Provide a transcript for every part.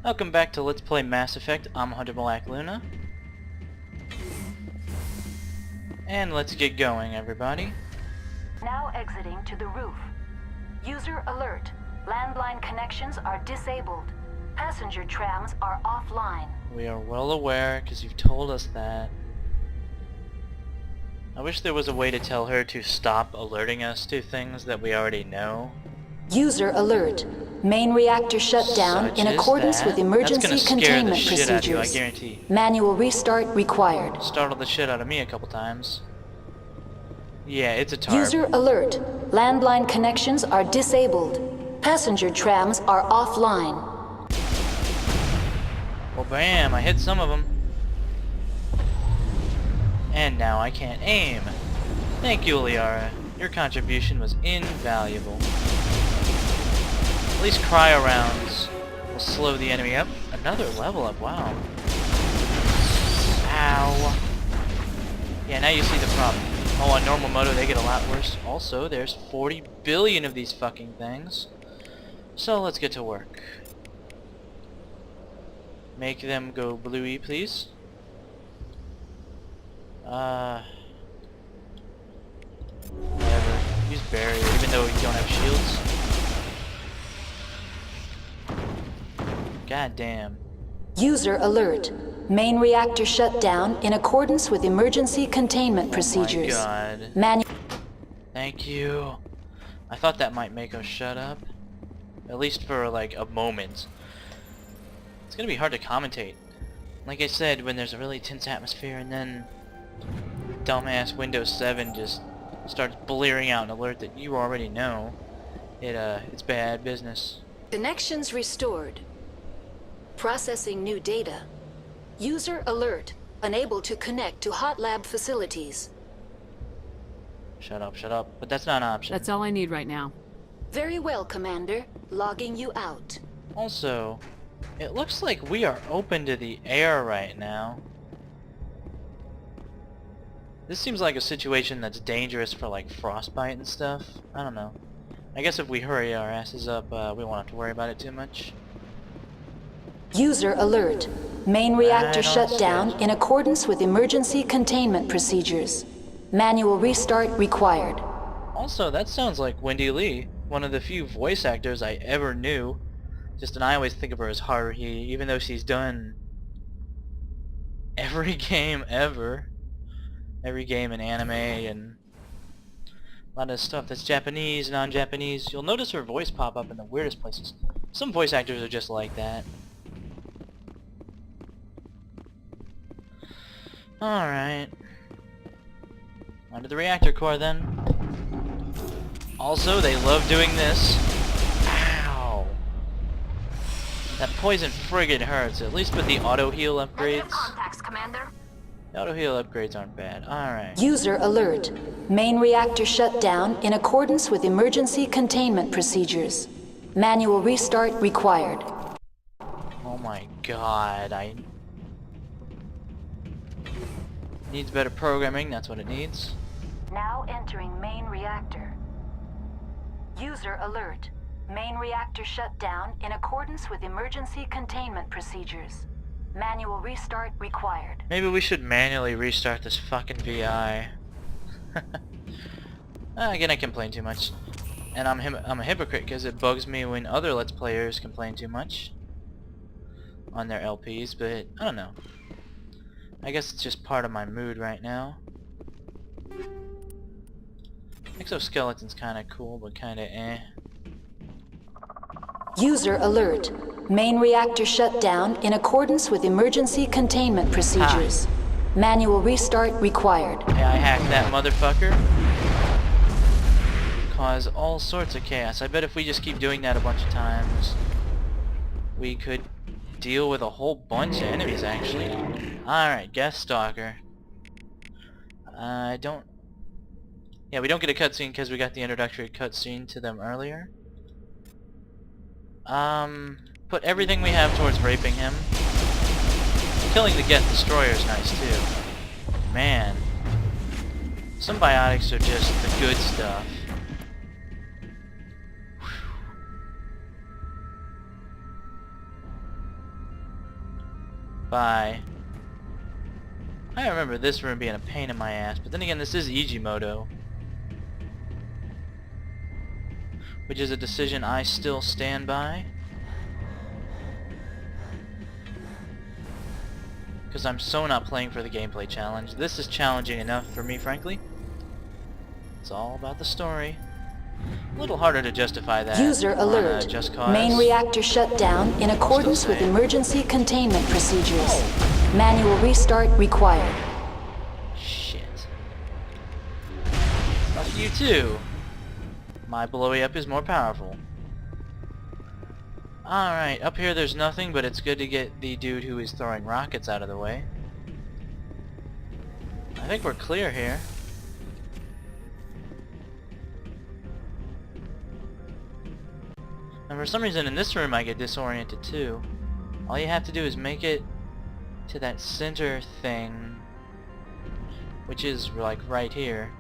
Welcome back to Let's Play Mass Effect. I'm Hunter Black Luna. And let's get going, everybody. Now exiting to the roof. User alert. Landline connections are disabled. Passenger trams are offline. We are well aware, because you've told us that. I wish there was a way to tell her to stop alerting us to things that we already know. User alert. Main reactor shut down in accordance with emergency containment procedures. I guarantee. Manual restart required. Startled the shit out of me a couple times. Yeah, it's a tarp. User alert. Landline connections are disabled. Passenger trams are offline. Well, bam, I hit some of them. And now I can't aim. Thank you, Liara. Your contribution was invaluable. At least cryo rounds will slow the enemy up. Another level up, wow. Ow. Yeah, now you see the problem. Oh, on normal moto they get a lot worse. Also, there's 40 billion of these fucking things. So let's get to work. Make them go bluey, please. Whatever. Use barrier, even though you don't have shields. God damn. User alert. Main reactor shut down in accordance with emergency containment procedures. Oh my god. Thank you. I thought that might make us shut up. At least for like a moment. It's gonna be hard to commentate. Like I said, when there's a really tense atmosphere and then dumbass Windows 7 just starts blaring out an alert that you already know, it's bad business. Connections restored. Processing new data. User alert. Unable to connect to hot lab facilities. Shut up, shut up. But that's not an option. That's all I need right now. Very well, Commander. Logging you out. Also, it looks like we are open to the air right now. This seems like a situation that's dangerous for like frostbite and stuff. I don't know. I guess if we hurry our asses up, we won't have to worry about it too much. User alert. Main reactor shut down in accordance with emergency containment procedures. Manual restart required. Also, that sounds like Wendy Lee, one of the few voice actors I ever knew. And I always think of her as Haruhi, even though she's done every game ever. Every game in anime and a lot of stuff that's Japanese, non-Japanese. You'll notice her voice pop up in the weirdest places. Some voice actors are just like that. Alright. Onto the reactor core then. Also, they love doing this. Ow! That poison frigate hurts, at least with the auto-heal upgrades. Contacts, Commander. The auto-heal upgrades aren't bad. Alright. User alert. Main reactor shut down in accordance with emergency containment procedures. Manual restart required. Oh my god, needs better programming, that's what it needs. Now entering main reactor. User alert. Main reactor shut down in accordance with emergency containment procedures. Manual restart required. Maybe we should manually restart this fucking VI. Again, I complain too much. And I'm a hypocrite because it bugs me when other Let's Players complain too much on their LPs, but I don't know. I guess it's just part of my mood right now. Exoskeleton's kinda cool, but kinda eh. User alert. Main reactor shut down in accordance with emergency containment procedures. Manual restart required. Yeah, I hacked that motherfucker. Cause all sorts of chaos. I bet if we just keep doing that a bunch of times, we could deal with a whole bunch of enemies, actually. Alright, guest stalker. Yeah, we don't get a cutscene because we got the introductory cutscene to them earlier. Put everything we have towards raping him. Killing the Geth Destroyer is nice too. Man. Symbiotics are just the good stuff. by... I remember this room being a pain in my ass, but then again, this is Igimoto, which is a decision I still stand by, because I'm so not playing for the gameplay challenge. This is challenging enough for me, frankly. It's all about the story. A little harder to justify that. User alert. Just Cause. Main reactor shut down in accordance with emergency containment procedures. Manual restart required. Shit. Fuck you too. My blowy up is more powerful. Alright, up here there's nothing, but it's good to get the dude who is throwing rockets out of the way. I think we're clear here. And for some reason in this room I get disoriented too. All you have to do is make it to that center thing, which is like right here.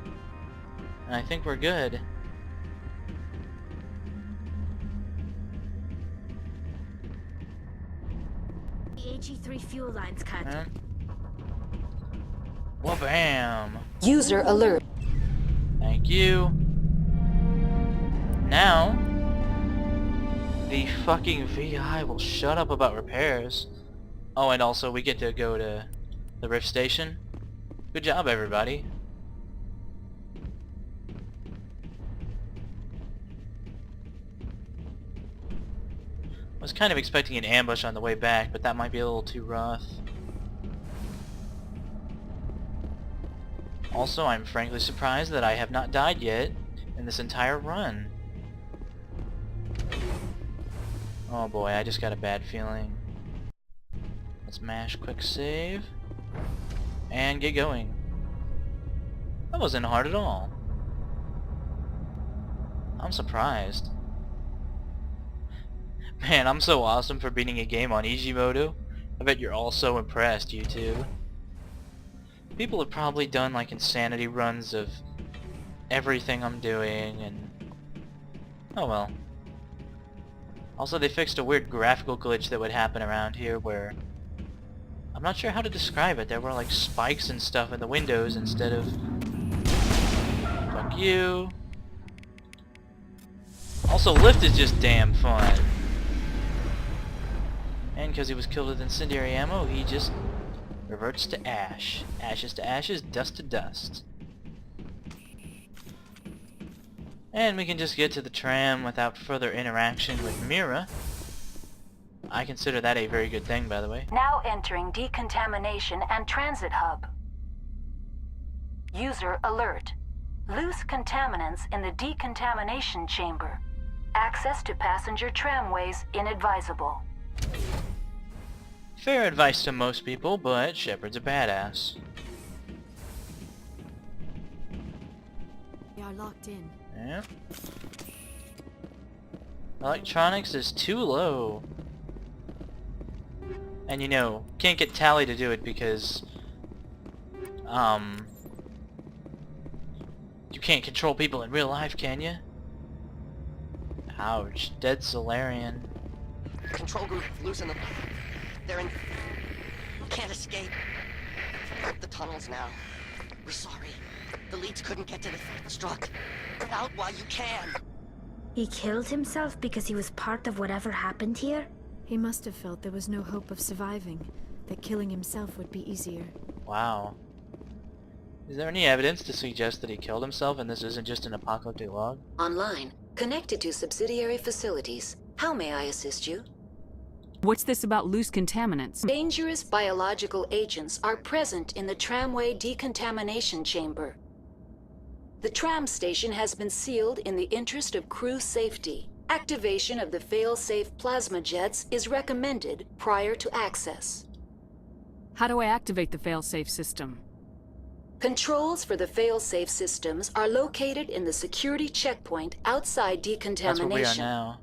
And I think we're good. The HE3 fuel line's cut. Well, bam. User alert. Thank you. Now, the fucking VI will shut up about repairs. Oh, and also we get to go to the Rift Station. Good job, everybody. I was kind of expecting an ambush on the way back, but that might be a little too rough. Also, I'm frankly surprised that I have not died yet in this entire run. Oh boy, I just got a bad feeling. Let's mash quick save and get going. That wasn't hard at all. I'm surprised. Man, I'm so awesome for beating a game on Igimoto. I bet you're all so impressed, YouTube. People have probably done like insanity runs of everything I'm doing, and oh well. Also, they fixed a weird graphical glitch that would happen around here where I'm not sure how to describe it. There were like spikes and stuff in the windows instead of... Fuck you. Also, Lift is just damn fun. And because he was killed with incendiary ammo, he just reverts to ash. Ashes to ashes, dust to dust. And we can just get to the tram without further interaction with Mira. I consider that a very good thing, by the way. Now entering Decontamination and Transit Hub. User alert. Loose contaminants in the decontamination chamber. Access to passenger tramways inadvisable. Fair advice to most people, but Shepard's a badass. We are locked in. Yeah. Electronics is too low. And you know, can't get Tally to do it because you can't control people in real life, can you? Ouch, dead Solarian. Control group, loosen them. They're in... Can't escape. The tunnels now. We're sorry. The leads couldn't get to the struck. Get out while you can. He killed himself because he was part of whatever happened here? He must have felt there was no hope of surviving, that killing himself would be easier. Wow. Is there any evidence to suggest that he killed himself and this isn't just an apocalyptic log? Online. Connected to subsidiary facilities. How may I assist you? What's this about loose contaminants? Dangerous biological agents are present in the tramway decontamination chamber. The tram station has been sealed in the interest of crew safety. Activation of the fail-safe plasma jets is recommended prior to access. How do I activate the fail-safe system? Controls for the fail-safe systems are located in the security checkpoint outside decontamination. That's where we are now.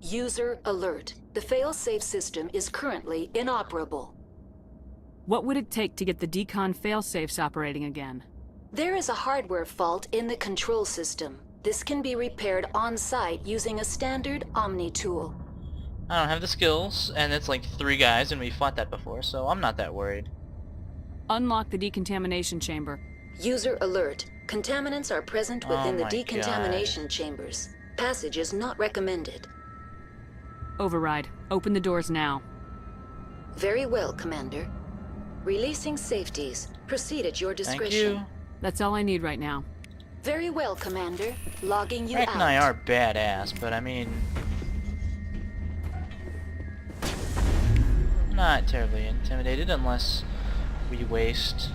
User alert. The fail-safe system is currently inoperable. What would it take to get the decon fail-safes operating again? There is a hardware fault in the control system. This can be repaired on-site using a standard Omni tool. I don't have the skills, and it's like 3 guys, and we fought that before, so I'm not that worried. Unlock the decontamination chamber. User alert. Contaminants are present within the my decontamination chambers. Passage is not recommended. Override. Open the doors now. Very well, Commander. Releasing safeties. Proceed at your Thank discretion. you. That's all I need right now. Very well, Commander. Logging you Rachni out. are badass, but I mean... not terribly intimidated unless we waste...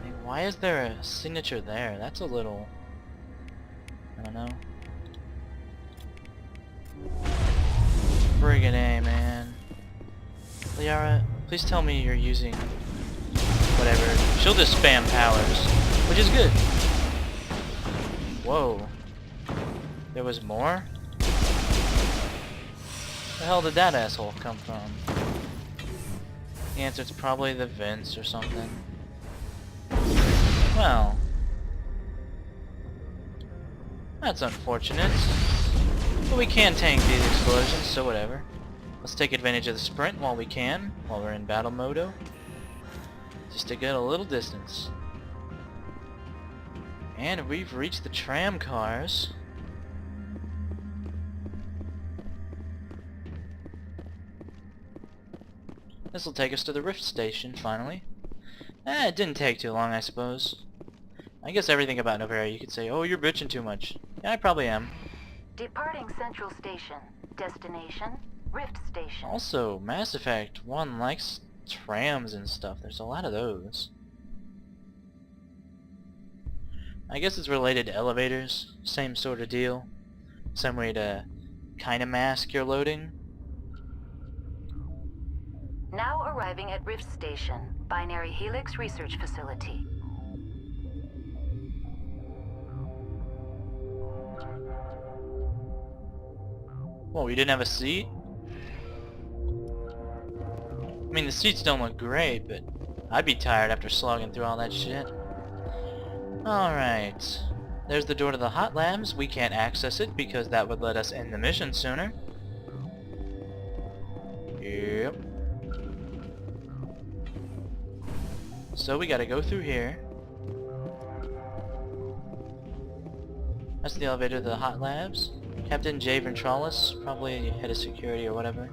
I mean, why is there a signature there? That's a little... I don't know. Friggin' A, man. Liara, please tell me you're using... whatever. She'll just spam powers, which is good. Whoa. There was more? Where the hell did that asshole come from? The answer is probably the vents or something. Well. That's unfortunate. But we can tank these explosions, so whatever. Let's take advantage of the sprint while we can, while we're in battle modo. Just to get a little distance. And we've reached the tram cars. This will take us to the Rift Station, finally. It didn't take too long, I suppose. I guess everything about Novaria you could say, oh, you're bitching too much. Yeah, I probably am. Departing Central Station. Destination, Rift Station. Also, Mass Effect 1 likes trams and stuff. There's a lot of those. I guess it's related to elevators. Same sort of deal. Some way to kind of mask your loading. Now arriving at Rift Station, Binary Helix Research Facility. Whoa, you didn't have a seat? I mean, the seats don't look great, but I'd be tired after slogging through all that shit. Alright. There's the door to the hot labs. We can't access it because that would let us end the mission sooner. Yep. So we gotta go through here. That's the elevator to the hot labs. Captain J. Ventralis, probably head of security or whatever.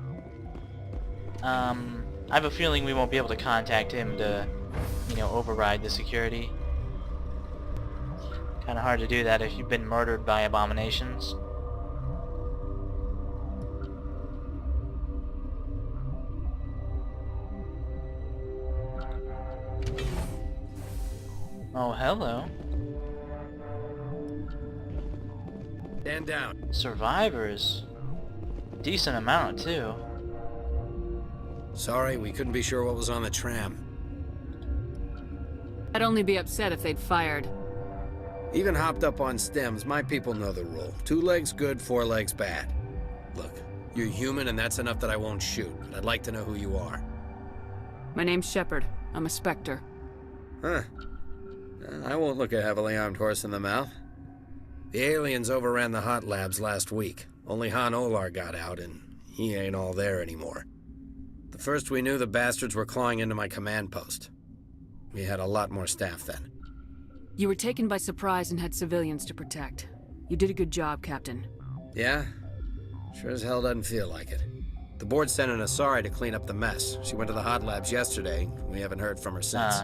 I have a feeling we won't be able to contact him to, you know, override the security. Kinda hard to do that if you've been murdered by abominations. Oh, hello. Stand down. Survivors. Decent amount, too. Sorry, we couldn't be sure what was on the tram. I'd only be upset if they'd fired. Even hopped up on stems, my people know the rule. 2 legs good, 4 legs bad. Look, you're human and that's enough that I won't shoot, but I'd like to know who you are. My name's Shepard. I'm a Spectre. Huh. I won't look a heavily armed horse in the mouth. The aliens overran the hot labs last week. Only Han Olar got out, and he ain't all there anymore. The first we knew, the bastards were clawing into my command post. We had a lot more staff then. You were taken by surprise and had civilians to protect. You did a good job, Captain. Yeah? Sure as hell doesn't feel like it. The board sent an Asari to clean up the mess. She went to the hot labs yesterday. We haven't heard from her since.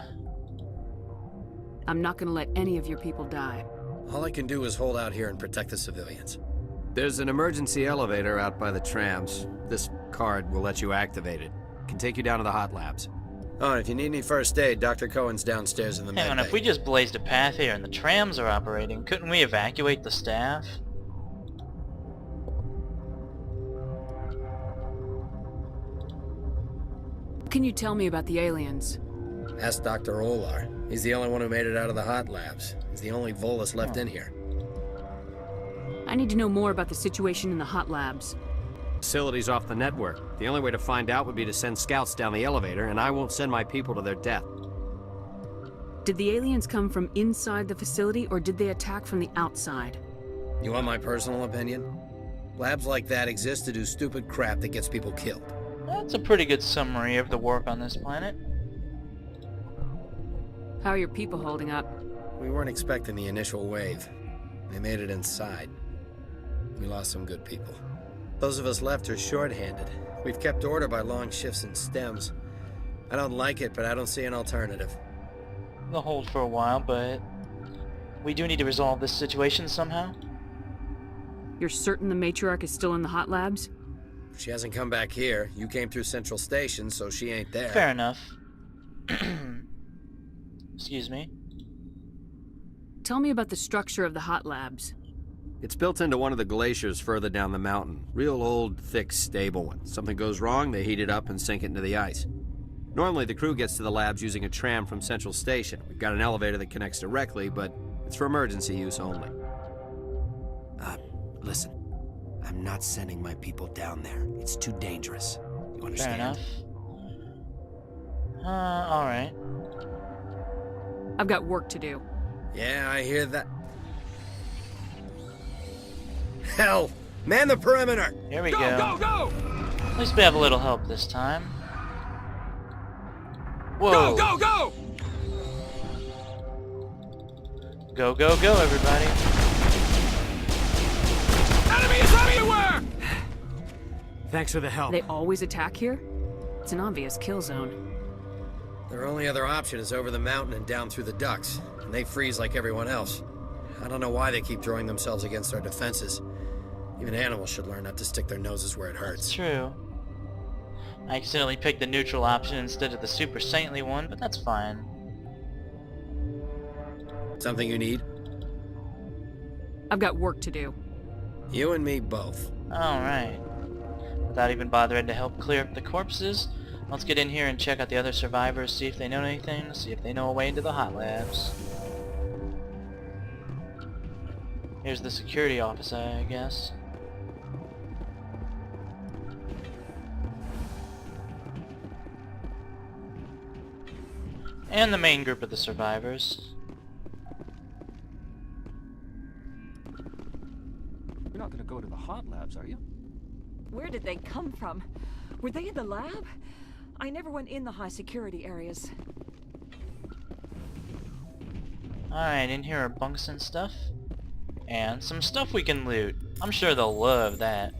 I'm not gonna let any of your people die. All I can do is hold out here and protect the civilians. There's an emergency elevator out by the trams. This card will let you activate it. Can take you down to the hot labs. Oh, and if you need any first aid, Dr. Cohen's downstairs in the med Hang on, bay. if we just blazed a path here and the trams are operating, couldn't we evacuate the staff? What can you tell me about the aliens? Ask Dr. Olar. He's the only one who made it out of the hot labs. He's the only Volus left in here. I need to know more about the situation in the hot labs. Facility's off the network. The only way to find out would be to send scouts down the elevator, and I won't send my people to their death. Did the aliens come from inside the facility, or did they attack from the outside? You want my personal opinion? Labs like that exist to do stupid crap that gets people killed. That's a pretty good summary of the work on this planet. How are your people holding up? We weren't expecting the initial wave. They made it inside. We lost some good people. Those of us left are short-handed. We've kept order by long shifts and stems. I don't like it, but I don't see an alternative. They'll hold for a while, but we do need to resolve this situation somehow. You're certain the matriarch is still in the hot labs? She hasn't come back here. You came through Central Station, so she ain't there. Fair enough. Excuse me. Tell me about the structure of the hot labs. It's built into one of the glaciers further down the mountain. Real old, thick, stable one. Something goes wrong, they heat it up and sink it into the ice. Normally, the crew gets to the labs using a tram from Central Station. We've got an elevator that connects directly, but it's for emergency use only. Listen. I'm not sending my people down there. It's too dangerous. You understand? Fair enough. Alright. I've got work to do. Yeah, I hear that. Hell! Man the perimeter! Here we go. Go! At least we have a little help this time. Whoa! Go! Go, go, go, everybody. Enemy is everywhere! Thanks for the help. They always attack here? It's an obvious kill zone. Their only other option is over the mountain and down through the ducts, and they freeze like everyone else. I don't know why they keep throwing themselves against our defenses. Even animals should learn not to stick their noses where it hurts. It's true. I accidentally picked the neutral option instead of the super saintly one, but that's fine. Something you need? I've got work to do. You and me both. Alright. Without even bothering to help clear up the corpses, let's get in here and check out the other survivors, see if they know anything, see if they know a way into the hot labs. Here's the security office, I guess. And the main group of the survivors. You're not gonna go to the hot labs, are you? Where did they come from? Were they in the lab? I never went in the high security areas. Alright, in here are bunks and stuff. And some stuff we can loot. I'm sure they'll love that.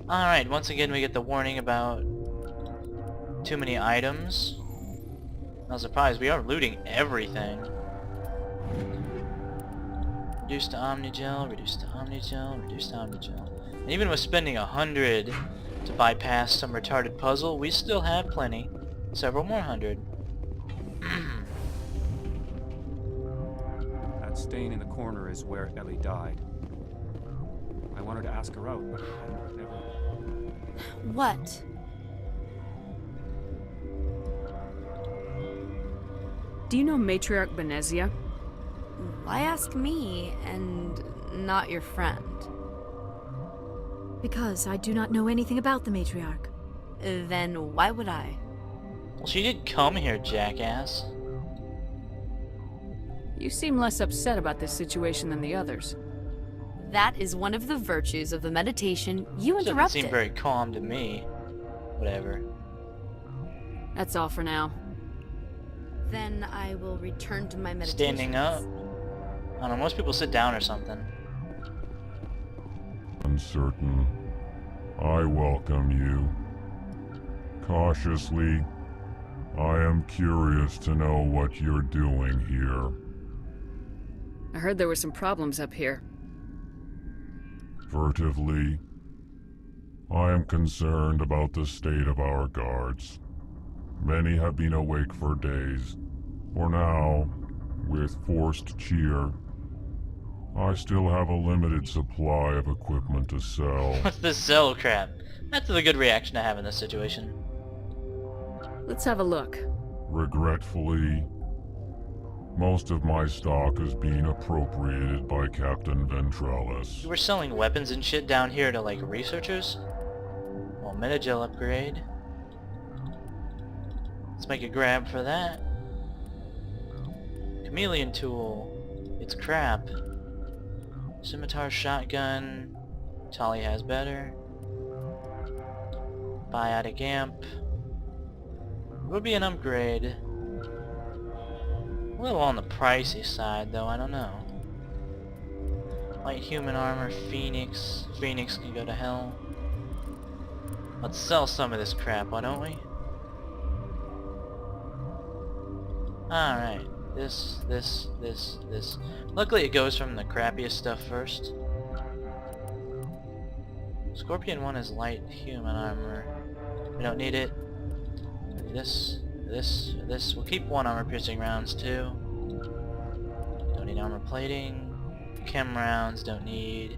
Alright, once again we get the warning about too many items. Not surprised, we are looting everything. Reduce to Omnigel, reduce to Omnigel, reduce to Omnigel. And even with spending 100 to bypass some retarded puzzle, we still have plenty. Several more hundred. That stain in the corner is where Ellie died. I wanted to ask her out, but I never... What? Do you know Matriarch Benezia? Why ask me and not your friend? Because I do not know anything about the matriarch. Then why would I? Well, she did come here, jackass. You seem less upset about this situation than the others. That is one of the virtues of the meditation you Doesn't interrupted. seem very calm to me. Whatever. That's all for now. Then I will return to my meditation. Standing up. I don't know, most people sit down or something. Uncertain. I welcome you. Cautiously, I am curious to know what you're doing here. I heard there were some problems up here. Furtively, I am concerned about the state of our guards. Many have been awake for days. For now, with forced cheer, I still have a limited supply of equipment to sell. What's this sell crap? That's the good reaction to have in this situation. Let's have a look. Regretfully, most of my stock is being appropriated by Captain Ventris. You were selling weapons and shit down here to, like, researchers? Well, Metagel upgrade. Let's make a grab for that. Chameleon tool. It's crap. Scimitar shotgun. Tali has better. Biotic amp. Would be an upgrade. A little on the pricey side though, I don't know. Light human armor, Phoenix. Phoenix can go to hell. Let's sell some of this crap, why don't we? Alright. This. Luckily it goes from the crappiest stuff first. Scorpion 1 is light human armor. We don't need it. This. We'll keep 1 armor piercing rounds too. Don't need armor plating. Chem rounds, don't need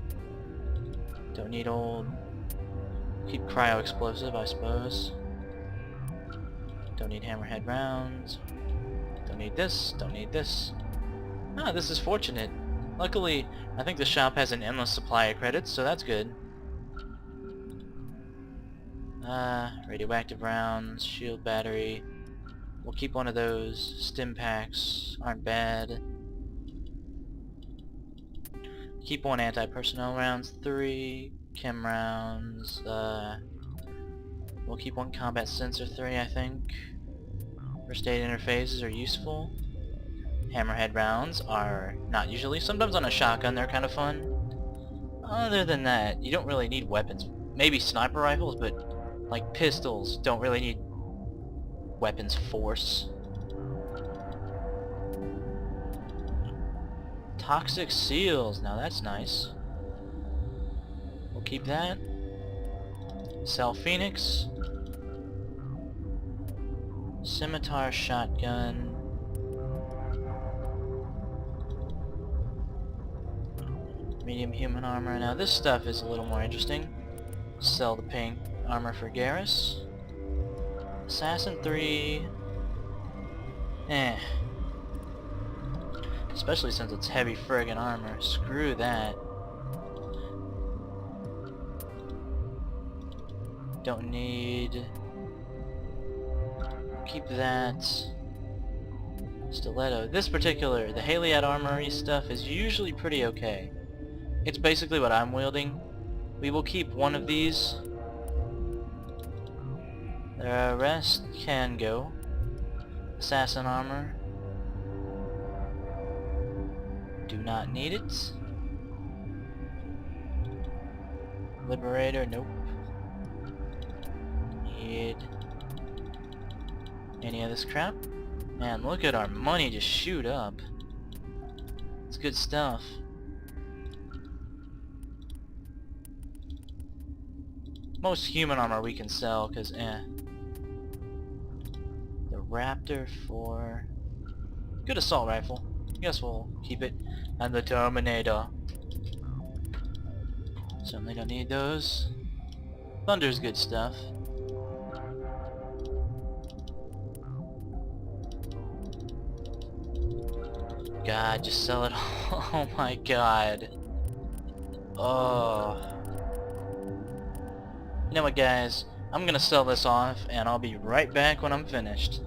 old. Keep cryo explosive, I suppose. Don't need hammerhead rounds. Don't need this, don't need this. Ah, this is fortunate. Luckily, I think the shop has an endless supply of credits, so that's good. Radioactive rounds, shield battery. We'll keep 1 of those. Stim packs aren't bad. Keep 1 anti-personnel rounds, 3 chem rounds, we'll keep 1 combat sensor 3 I think. First aid interfaces are useful. Hammerhead rounds are not usually. Sometimes on a shotgun they're kind of fun. Other than that, you don't really need weapons. Maybe sniper rifles, but like pistols don't really need weapons force. Toxic seals, now that's nice. We'll keep that. Sell Phoenix. Scimitar shotgun. Medium human armor. Now this stuff is a little more interesting. Sell the pink armor for Garrus. Assassin 3. Especially since it's heavy friggin' armor. Screw that. Don't need... Keep that. Stiletto. This particular, the Haliad armory stuff is usually pretty okay. It's basically what I'm wielding. We will keep 1 of these. The rest can go. Assassin armor. Do not need it. Liberator, nope. Need any of this crap. Man, look at our money just shoot up. It's good stuff. Most human armor we can sell, cause The Raptor for... Good assault rifle. Guess we'll keep it. And the Terminator. Certainly don't need those. Thunder's good stuff. God, just sell it all. Oh my god. Oh. You know what, guys? I'm gonna sell this off, and I'll be right back when I'm finished.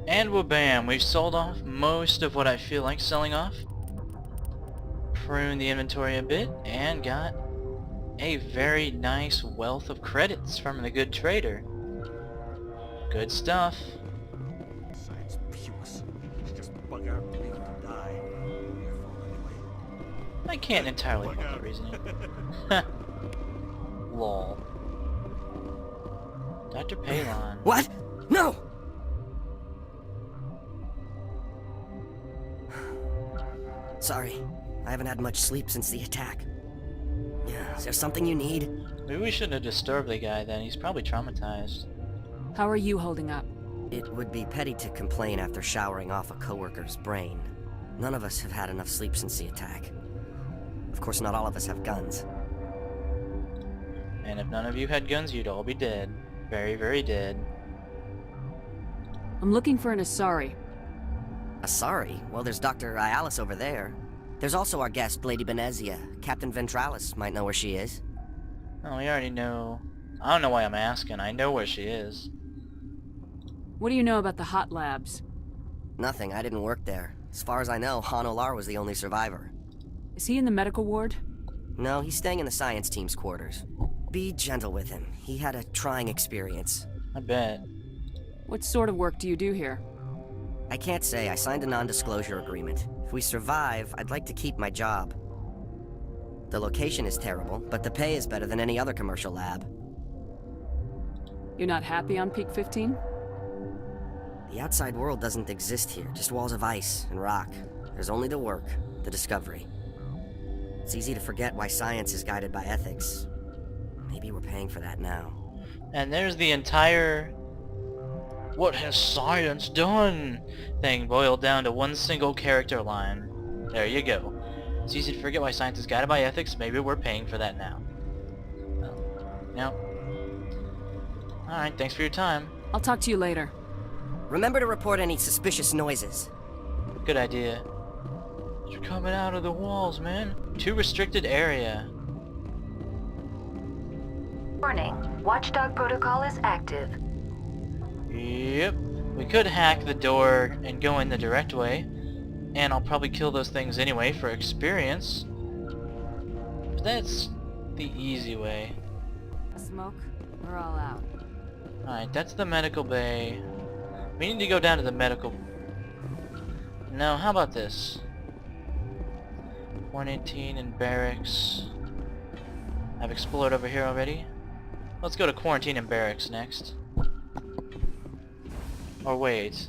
And wha-bam, we've sold off most of what I feel like selling off. Pruned the inventory a bit, and got a very nice wealth of credits from the good trader. Good stuff. Science pukes. Just bug out and leave him to die. Your fault anyway. I can't entirely follow the reasoning. Lol. Dr. Palon. What? No! Sorry, I haven't had much sleep since the attack. Yeah, is there something you need? Maybe we shouldn't have disturbed the guy then. He's probably traumatized. How are you holding up? It would be petty to complain after showering off a coworker's brain. None of us have had enough sleep since the attack. Of course, not all of us have guns. And if none of you had guns, you'd all be dead. Very, very dead. I'm looking for an Asari. Asari? Well, there's Dr. Ialis over there. There's also our guest, Lady Benezia. Captain Ventralis might know where she is. Oh, we already know. I don't know why I'm asking. I know where she is. What do you know about the hot labs? Nothing, I didn't work there. As far as I know, Han Olar was the only survivor. Is he in the medical ward? No, he's staying in the science team's quarters. Be gentle with him. He had a trying experience. I bet. What sort of work do you do here? I can't say. I signed a non-disclosure agreement. If we survive, I'd like to keep my job. The location is terrible, but the pay is better than any other commercial lab. You're not happy on Peak 15? The outside world doesn't exist here, just walls of ice and rock. There's only the work, the discovery. It's easy to forget why science is guided by ethics. Maybe we're paying for that now. And there's the entire "what has science done" thing boiled down to one single character line. There you go. It's easy to forget why science is guided by ethics. Maybe we're paying for that now. No. Alright, thanks for your time. I'll talk to you later. Remember to report any suspicious noises. Good idea. You're coming out of the walls, man. Too restricted area. Warning. Watchdog protocol is active. Yep. We could hack the door and go in the direct way. And I'll probably kill those things anyway for experience. But that's the easy way. Smoke? We're all out. Alright, that's the medical bay. We need to go down to the medical... No, how about this? 118 in barracks. I've explored over here already. Let's go to quarantine and barracks next. Or wait.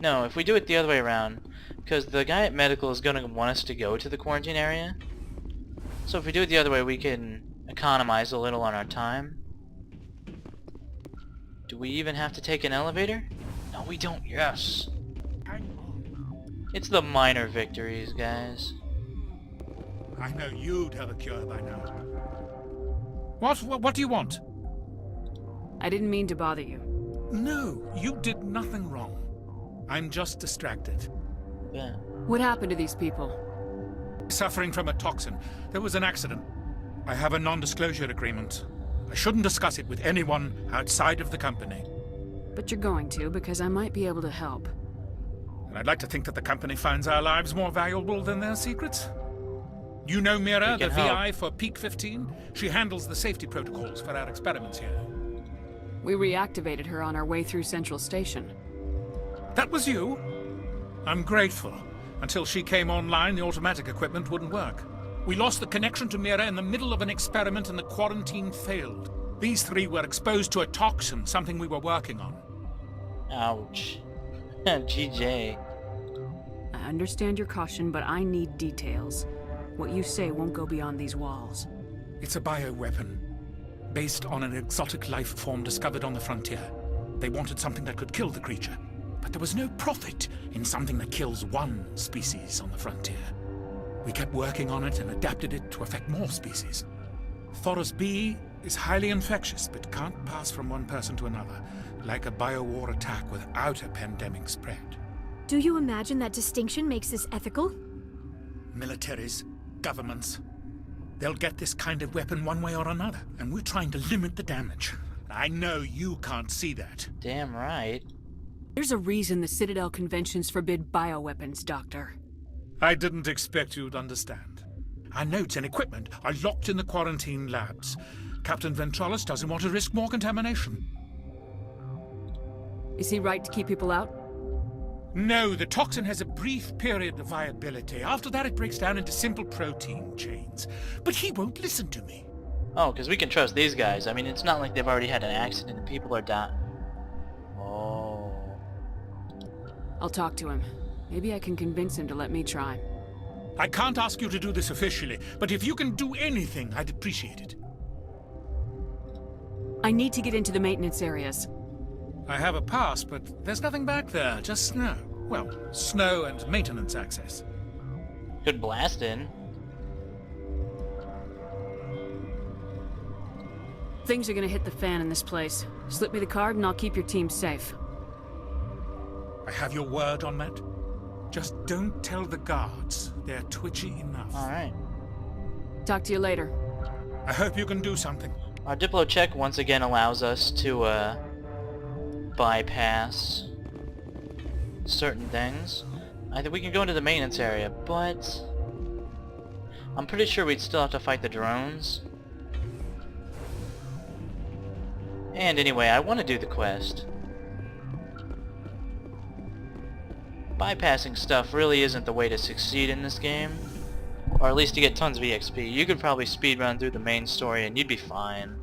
No, if we do it the other way around, because the guy at medical is going to want us to go to the quarantine area. So if we do it the other way, we can economize a little on our time. Do we even have to take an elevator? No, we don't. Yes. It's the minor victories, guys. I know you'd have a cure by now. What do you want? I didn't mean to bother you. No, you did nothing wrong. I'm just distracted. Yeah. What happened to these people? Suffering from a toxin. There was an accident. I have a non-disclosure agreement. I shouldn't discuss it with anyone outside of the company. But you're going to, because I might be able to help. And I'd like to think that the company finds our lives more valuable than their secrets. You know Mira, the VI for Peak 15? She handles the safety protocols for our experiments here. We reactivated her on our way through Central Station. That was you? I'm grateful. Until she came online, the automatic equipment wouldn't work. We lost the connection to Mira in the middle of an experiment and the quarantine failed. These three were exposed to a toxin, something we were working on. Ouch. GJ. I understand your caution, but I need details. What you say won't go beyond these walls. It's a bioweapon, based on an exotic life form discovered on the frontier. They wanted something that could kill the creature, but there was no profit in something that kills one species on the frontier. We kept working on it and adapted it to affect more species. Thoros B is highly infectious, but can't pass from one person to another, like a biowar attack without a pandemic spread. Do you imagine that distinction makes this ethical? Militaries, governments, they'll get this kind of weapon one way or another, and we're trying to limit the damage. I know you can't see that. Damn right. There's a reason the Citadel conventions forbid bioweapons, Doctor. I didn't expect you'd understand. Our notes and equipment are locked in the quarantine labs. Captain Ventris doesn't want to risk more contamination. Is he right to keep people out? No, the toxin has a brief period of viability. After that, it breaks down into simple protein chains. But he won't listen to me. Oh, because we can trust these guys. I mean, it's not like they've already had an accident and people are dying. Oh. I'll talk to him. Maybe I can convince him to let me try. I can't ask you to do this officially, but if you can do anything, I'd appreciate it. I need to get into the maintenance areas. I have a pass, but there's nothing back there, just snow. Well, snow and maintenance access. Could blast in. Things are gonna hit the fan in this place. Slip me the card and I'll keep your team safe. I have your word on that. Just don't tell the guards. They're twitchy enough. Alright. Talk to you later. I hope you can do something. Our Diplo check once again allows us to bypass certain things. I think we can go into the maintenance area, but I'm pretty sure we'd still have to fight the drones. And anyway, I want to do the quest. Bypassing stuff really isn't the way to succeed in this game. Or at least to get tons of EXP. You could probably speedrun through the main story and you'd be fine.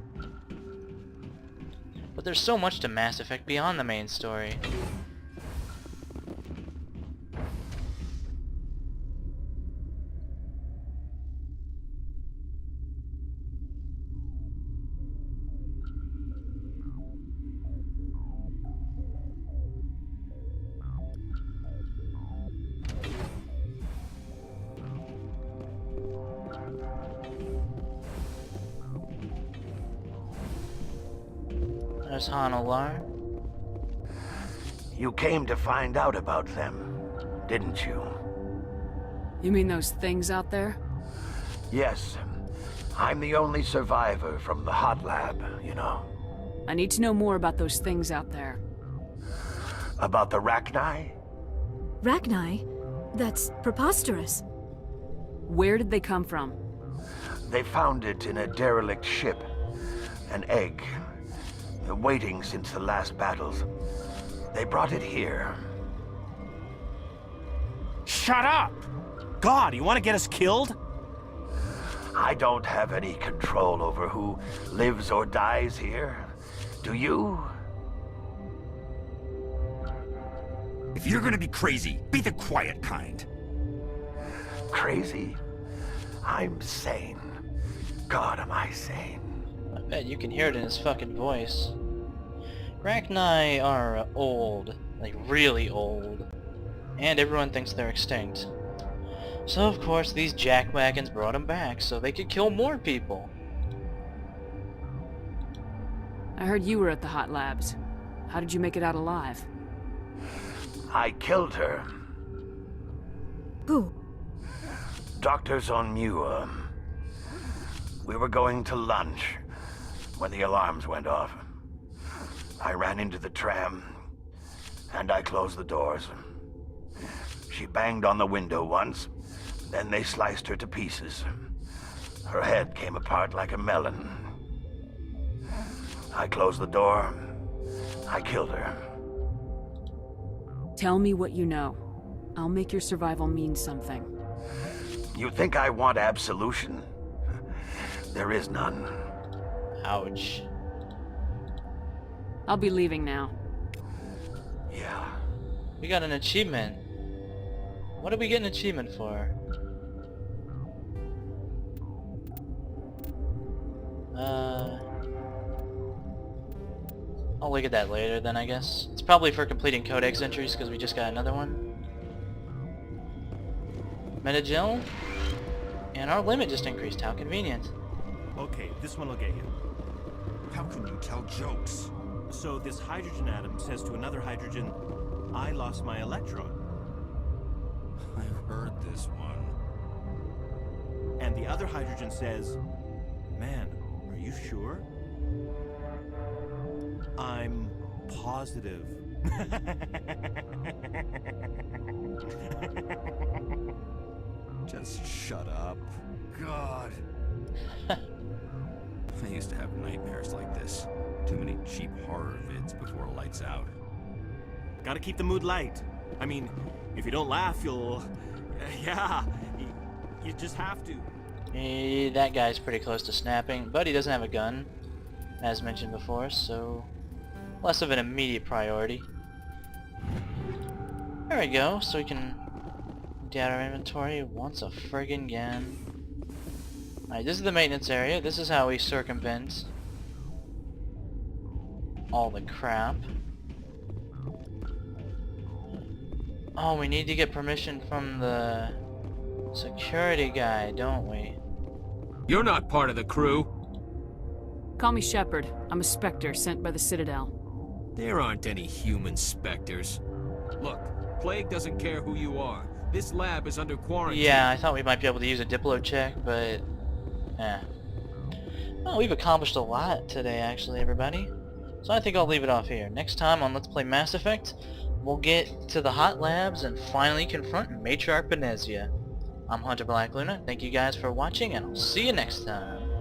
But there's so much to Mass Effect beyond the main story. There's Han Olar. You came to find out about them, didn't you? You mean those things out there? Yes. I'm the only survivor from the hot lab, you know. I need to know more about those things out there. About the rachni? Rachni? That's preposterous. Where did they come from? They found it in a derelict ship. An egg. Waiting since the last battles. They brought it here. Shut up! God, you want to get us killed? I don't have any control over who lives or dies here. Do you? If you're gonna be crazy, be the quiet kind. Crazy? I'm sane. God, am I sane. I bet you can hear it in his fucking voice. Rachni are old, like really old, and everyone thinks they're extinct. So of course these jackwagons brought them back so they could kill more people. I heard you were at the hot labs. How did you make it out alive? I killed her. Who? Doctors on Muir. We were going to lunch when the alarms went off. I ran into the tram, and I closed the doors. She banged on the window once, then they sliced her to pieces. Her head came apart like a melon. I closed the door. I killed her. Tell me what you know. I'll make your survival mean something. You think I want absolution? There is none. Ouch. I'll be leaving now. Yeah. We got an achievement. What did we get an achievement for? I'll look at that later then, I guess. It's probably for completing codex entries because we just got another one. Metagel? And our limit just increased. How convenient. Okay, this one will get you. How can you tell jokes? So this hydrogen atom says to another hydrogen, I lost my electron. I've heard this one. And the other hydrogen says, man, are you sure? I'm positive. Just shut up. God. I used to have nightmares like this. Too many cheap horror vids before lights out. Gotta keep the mood light. I mean, if you don't laugh, you'll... yeah, you just have to. That guy's pretty close to snapping, but he doesn't have a gun, as mentioned before, so less of an immediate priority. There we go, so we can empty out our inventory once a friggin' again. Alright, this is the maintenance area. This is how we circumvent all the crap. Oh, we need to get permission from the security guy, don't we? You're not part of the crew. Call me Shepard. I'm a Spectre sent by the Citadel. There aren't any human specters. Look, Plague doesn't care who you are. This lab is under quarantine. Yeah, I thought we might be able to use a Diplo check, but... Well, we've accomplished a lot today, actually, everybody. So I think I'll leave it off here. Next time on Let's Play Mass Effect, we'll get to the hot labs and finally confront Matriarch Benezia. I'm Hunter Black Luna. Thank you guys for watching, and I'll see you next time.